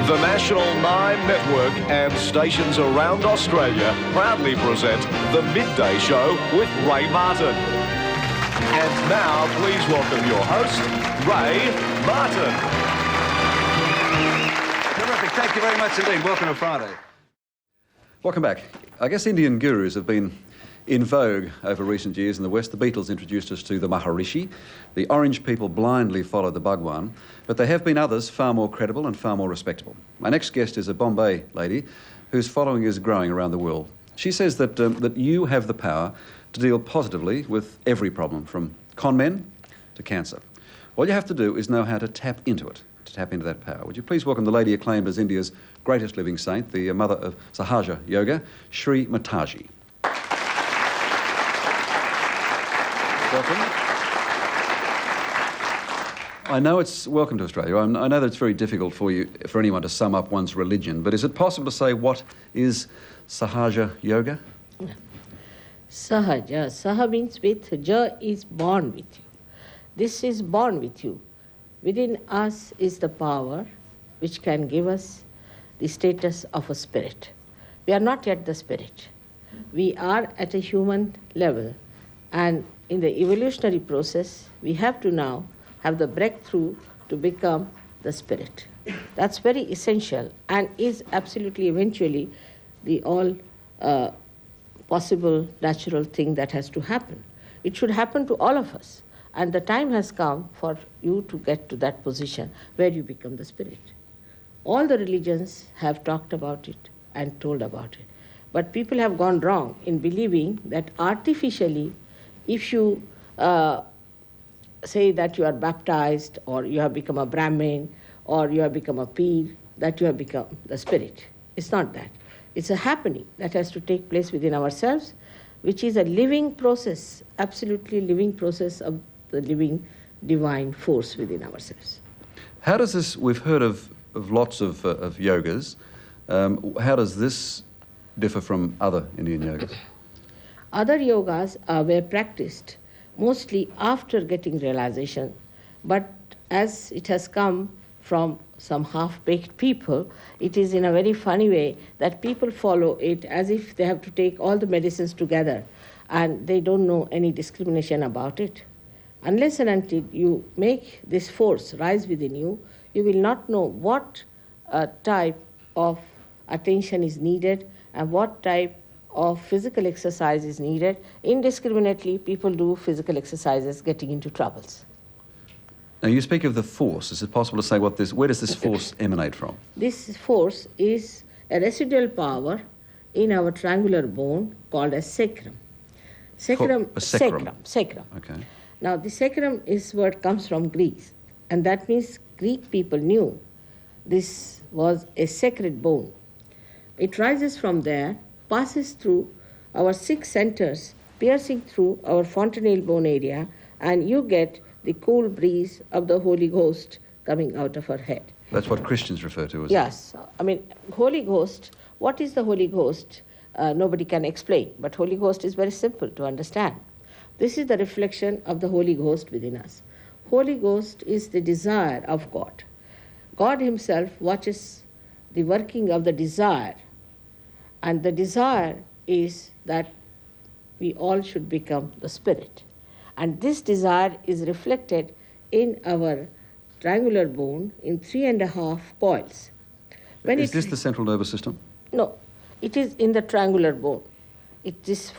The National 9 Network and stations around Australia proudly present The Midday Show with Ray Martin. And now, please welcome your host, Ray Martin. Terrific. Thank you very much indeed. Welcome to Friday. Welcome back. I guess Indian gurus have been in vogue over recent years in the West. The Beatles introduced us to the Maharishi. The Orange people blindly followed the Bhagwan. But there have been others far more credible and far more respectable. My next guest is a Bombay lady whose following is growing around the world. She says that you have the power to deal positively with every problem, from con men to cancer. All you have to do is know how to tap into it, to tap into that power. Would you please welcome the lady acclaimed as India's greatest living saint, the mother of Sahaja Yoga, Sri Mataji. Welcome. I know it's welcome to Australia. I know that it's very difficult for anyone to sum up one's religion, but is it possible to say what is Sahaja Yoga? Sahaja. Saha means with, Ja is born with you. This is born with you. Within us is the power which can give us the status of a spirit. We are not yet the spirit. We are at a human level, and in the evolutionary process, we have to now have the breakthrough to become the spirit. That's very essential and is absolutely eventually the all possible natural thing that has to happen. It should happen to all of us, and the time has come for you to get to that position where you become the spirit. All the religions have talked about it and told about it, but people have gone wrong in believing that artificially, if you say that you are baptized, or you have become a Brahmin, or you have become a Peer, that you have become the spirit. It's not that. It's a happening that has to take place within ourselves, which is a living process, absolutely living process of the living divine force within ourselves. How does this, we've heard of lots of yogas, how does this differ from other Indian yogas? Other yogas were practiced mostly after getting realization, but as it has come from some half-baked people, it is in a very funny way that people follow it as if they have to take all the medicines together, and they don't know any discrimination about it. Unless and until you make this force rise within you, you will not know what type of attention is needed and what type of physical exercise is needed. Indiscriminately, people do physical exercises getting into troubles. Now, you speak of the force. Is it possible to say where does this force emanate from? This force is a residual power in our triangular bone called as sacrum. Sacrum. Sacrum. Okay. Now, the sacrum is word comes from Greek, and that means Greek people knew this was a sacred bone. It rises from there, passes through our 6 centers, piercing through our fontanelle bone area, and you get the cool breeze of the Holy Ghost coming out of her head. That's what Christians refer to as Yes. I mean, Holy Ghost, what is the Holy Ghost? Nobody can explain, but Holy Ghost is very simple to understand. This is the reflection of the Holy Ghost within us. Holy Ghost is the desire of God. God himself watches the working of the desire, and the desire is that we all should become the spirit. And this desire is reflected in our triangular bone in 3.5 coils. Is this the central nervous system? No, it is in the triangular bone. This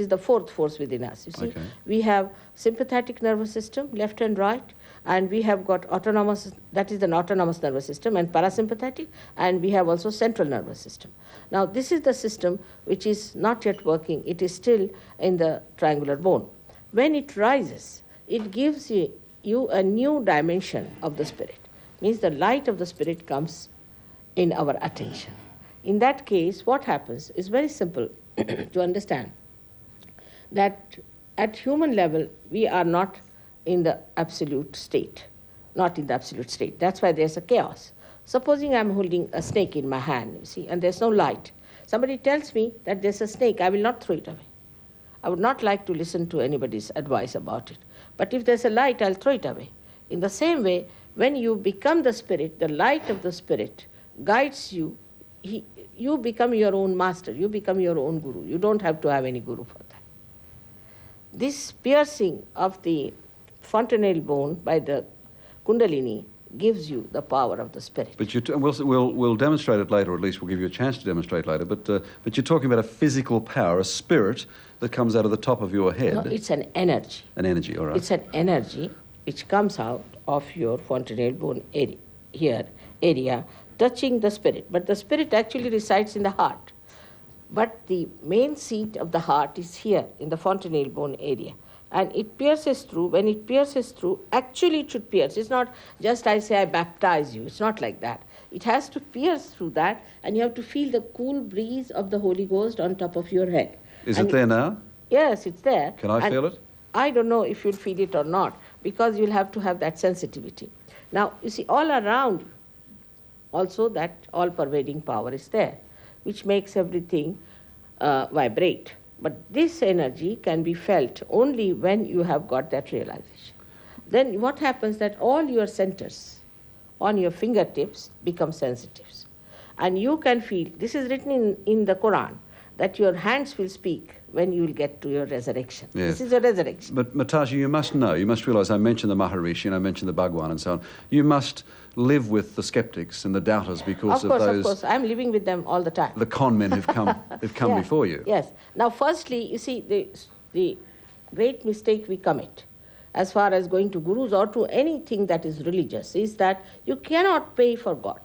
is the fourth force within us. You see, okay. We have sympathetic nervous system, left and right, and we have got autonomous, that is the autonomous nervous system, and parasympathetic, and we have also central nervous system. Now, this is the system which is not yet working. It is still in the triangular bone. When it rises, it gives you a new dimension of the spirit. Means the light of the spirit comes in our attention. In that case, what happens is very simple to understand, that at human level, we are not in the absolute state, not in the absolute state. That's why there's a chaos. Supposing I'm holding a snake in my hand, you see, and there's no light. Somebody tells me that there's a snake, I will not throw it away. I would not like to listen to anybody's advice about it. But if there's a light, I'll throw it away. In the same way, when you become the spirit, the light of the spirit guides you. You become your own master, you become your own guru. You don't have to have any guru for that. This piercing of the fontanelle bone by the Kundalini gives you the power of the spirit. But we'll demonstrate it later, or at least we'll give you a chance to demonstrate later, but you're talking about a physical power, a spirit that comes out of the top of your head. No, it's an energy. An energy, all right. It's an energy which comes out of your fontanelle bone area, touching the spirit. But the spirit actually resides in the heart. But the main seat of the heart is here in the fontanelle bone area. And it pierces through. When it pierces through, actually it should pierce. It's not just I say I baptize you. It's not like that. It has to pierce through that, and you have to feel the cool breeze of the Holy Ghost on top of your head. Is it there now? Yes, it's there. Can I feel it? I don't know if you'll feel it or not, because you'll have to have that sensitivity. Now, you see, all around, also that all-pervading power is there, which makes everything vibrate. But this energy can be felt only when you have got that realization. Then what happens that all your centers on your fingertips become sensitives. And you can feel, this is written in the Quran, that your hands will speak when you will get to your resurrection. Yes. This is your resurrection. But Mataji, you must know, you must realise, I mentioned the Maharishi and I mentioned the Bhagwan and so on. You must live with the skeptics and the doubters because of those... Of course, I'm living with them all the time. The con men who've come Yeah. before you. Yes. Now, firstly, you see, the great mistake we commit as far as going to gurus or to anything that is religious is that you cannot pay for God.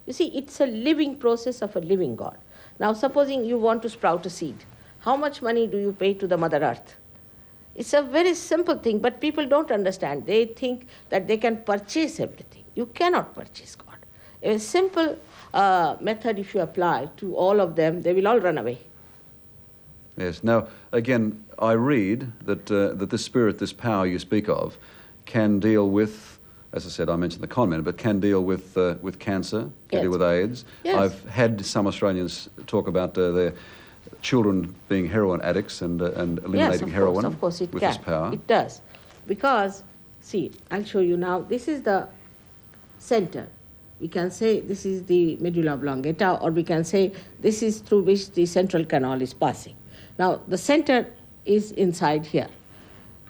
You see, it's a living process of a living God. Now, supposing you want to sprout a seed, how much money do you pay to the Mother Earth? It's a very simple thing, but people don't understand. They think that they can purchase everything. You cannot purchase God. A simple method, if you apply to all of them, they will all run away. Yes. Now, again, I read that this spirit, this power you speak of, can deal with, as I said, I mentioned the con men, but can deal with cancer, can Yes. deal with AIDS. Yes. I've had some Australians talk about their children being heroin addicts and eliminating heroin Of course it with can. this power. It does. Because, see, I'll show you now. This is the center. We can say this is the medulla oblongata, or we can say this is through which the central canal is passing. Now, the center is inside here.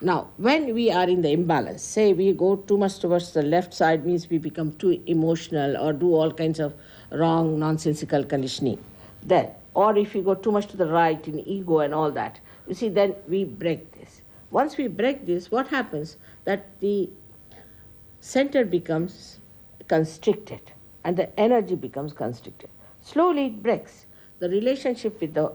Now, when we are in the imbalance, say we go too much towards the left side, means we become too emotional or do all kinds of wrong, nonsensical conditioning. Then, or if you go too much to the right in ego and all that, you see, then we break this. Once we break this, what happens? That the center becomes constricted and the energy becomes constricted. Slowly it breaks the relationship with the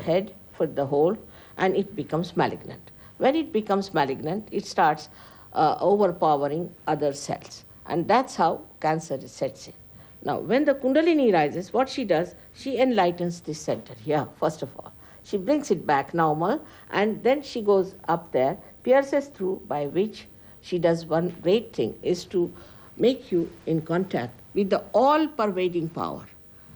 head for the whole, and it becomes malignant. When it becomes malignant, it starts overpowering other cells, and that's how cancer sets in. Now, when the Kundalini rises, what she does, she enlightens this center here, first of all. She brings it back normal, and then she goes up there, pierces through, by which she does one great thing, is to make you in contact with the all-pervading power.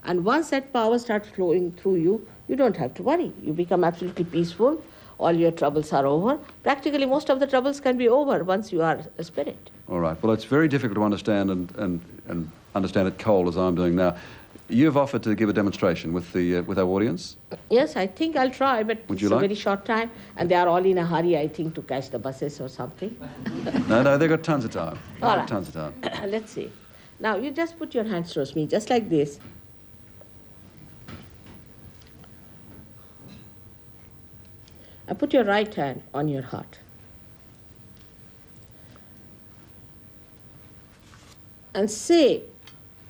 And once that power starts flowing through you, you don't have to worry. You become absolutely peaceful. All your troubles are over. Practically, most of the troubles can be over once you are a spirit. All right. Well, it's very difficult to understand and understand it cold as I'm doing now. You've offered to give a demonstration with our audience. Yes, I think I'll try, but Would it's you a like? very short time, and they are all in a hurry, I think, to catch the buses or something. No, they've got tons of time. They've All got right. tons of time. Let's see. Now, you just put your hands towards me, just like this. And put your right hand on your heart. And say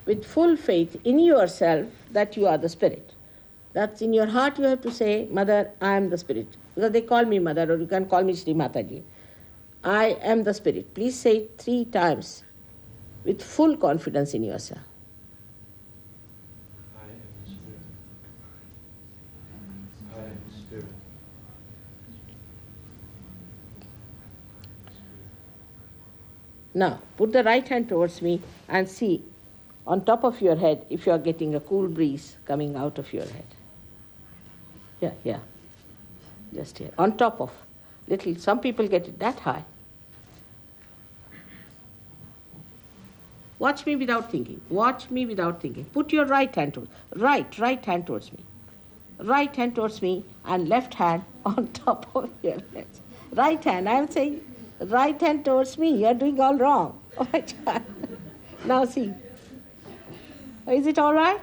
with full faith in yourself that you are the spirit. That's in your heart you have to say, Mother, I am the spirit. Because they call me Mother, or you can call me Sri Mataji. I am the spirit. Please say it 3 times with full confidence in yourself. I am the Spirit. I am the Spirit. Now, put the right hand towards me and see on top of your head if you are getting a cool breeze coming out of your head. Here. Just here. On top of. Little. Some people get it that high. Watch me without thinking. Watch me without thinking. Put your right hand towards right hand towards me. Right hand towards me and left hand on top of your head. Right hand. I am saying right hand towards me. You are doing all wrong. Oh my child. Now see. Is it all right?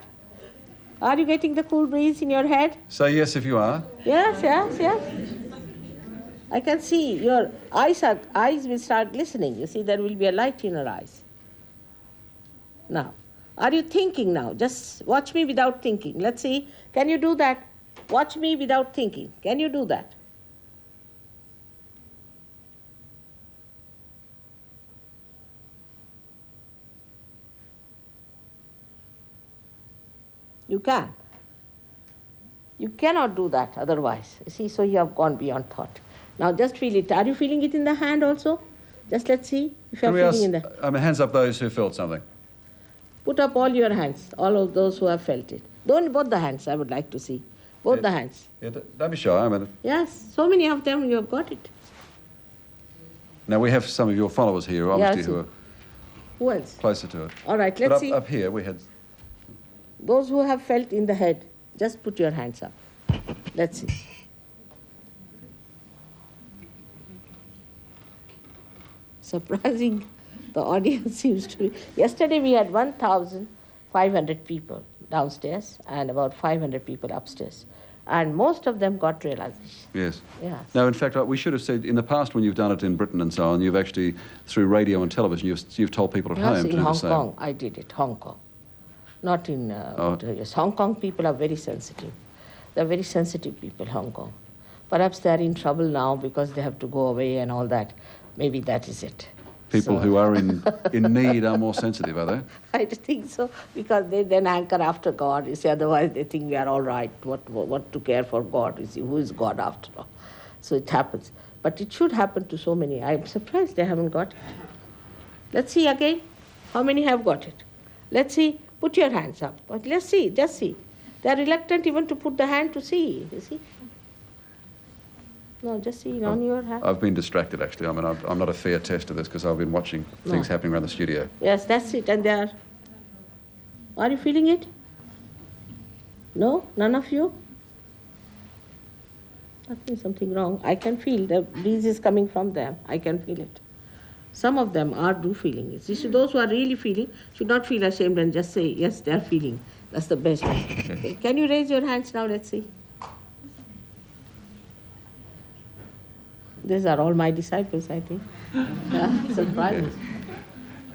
Are you getting the cool breeze in your head? Say yes if you are. Yes, yes, yes. I can see your eyes will start glistening. You see, there will be a light in your eyes. Now, are you thinking now? Just watch me without thinking. Let's see. Can you do that? Watch me without thinking. Can you do that? You can. You cannot do that otherwise. You see, so you have gone beyond thought. Now just feel it. Are you feeling it in the hand also? Just let's see if you are feeling in the... hands up those who felt something. Put up all your hands, all of those who have felt it. Don't both the hands, I would like to see. Both the hands. Yeah, don't be shy. I mean, Yes, so many of them, you have got it. now, we have some of your followers here, obviously, who are Who else? closer to it. All right, But let's see. up here, we had... Those who have felt in the head, just put your hands up. Let's see. Surprising, the audience seems to be... Yesterday we had 1,500 people downstairs and about 500 people upstairs. And most of them got realization. Yes. Yes. No, in fact, we should have said, in the past when you've done it in Britain and so on, you've actually, through radio and television, you've told people at Yes, home to in do the Hong same. Kong, I did it, Hong Kong. Not in... yes, Hong Kong people are very sensitive. They're very sensitive people, Hong Kong. Perhaps they're in trouble now because they have to go away and all that. Maybe that is it. People who are in need are more sensitive, are they? I think so, because they then anchor after God. You see, otherwise they think we are all right. What to care for God? You see, who is God after all? So it happens. But it should happen to so many. I'm surprised they haven't got it. Let's see again. How many have got it? Let's see. Put your hands up. But let's see. Just see. They are reluctant even to put the hand to see. You see? No, just see on your hand. I've been distracted, actually. I mean, I'm not a fair test of this because I've been watching things happening around the studio. Yes, that's it. And they are... Are you feeling it? No? None of you? I think something wrong. I can feel the breeze is coming from them. I can feel it. Some of them do feeling it. See, those who are really feeling should not feel ashamed and just say, yes, they are feeling. That's the best. Okay. Can you raise your hands now? Let's see. These are all my disciples, I think. Surprising.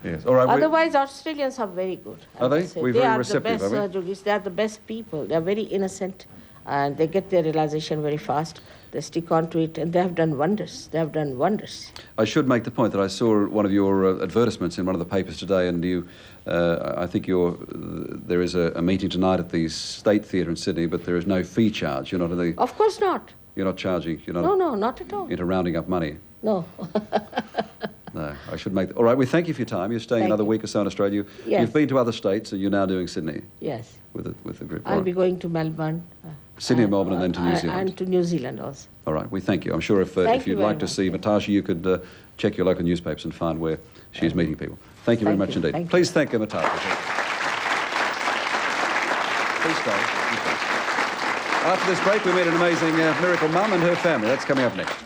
Yes. All right. Otherwise, Australians are very good. Are they? We're They very are receptive, the are best surgeons. They are the best people. They are very innocent, and they get their realization very fast. They stick on to it, and they have done wonders. They have done wonders. I should make the point that I saw one of your advertisements in one of the papers today, and you, I think there is a meeting tonight at the State Theatre in Sydney, but there is no fee charge. You're not in the... Of course not. You're not charging. You're not... No, not at all. Into rounding up money. No. No, I should make... All right, we thank you for your time. You're staying another week or so in Australia. Yes. You've been to other states, and you're now doing Sydney. Yes. With the group. I'll be going to Melbourne. Sydney and Melbourne and then to New Zealand. And to New Zealand also. All right, we thank you. I'm sure if Thank you you'd very like to much. see Matasha, you could check your local newspapers and find where she's meeting people. Thank you very Thank much you. indeed. Thank you. Please thank Matasha. Please stay. After this break, we meet an amazing miracle mum and her family. That's coming up next.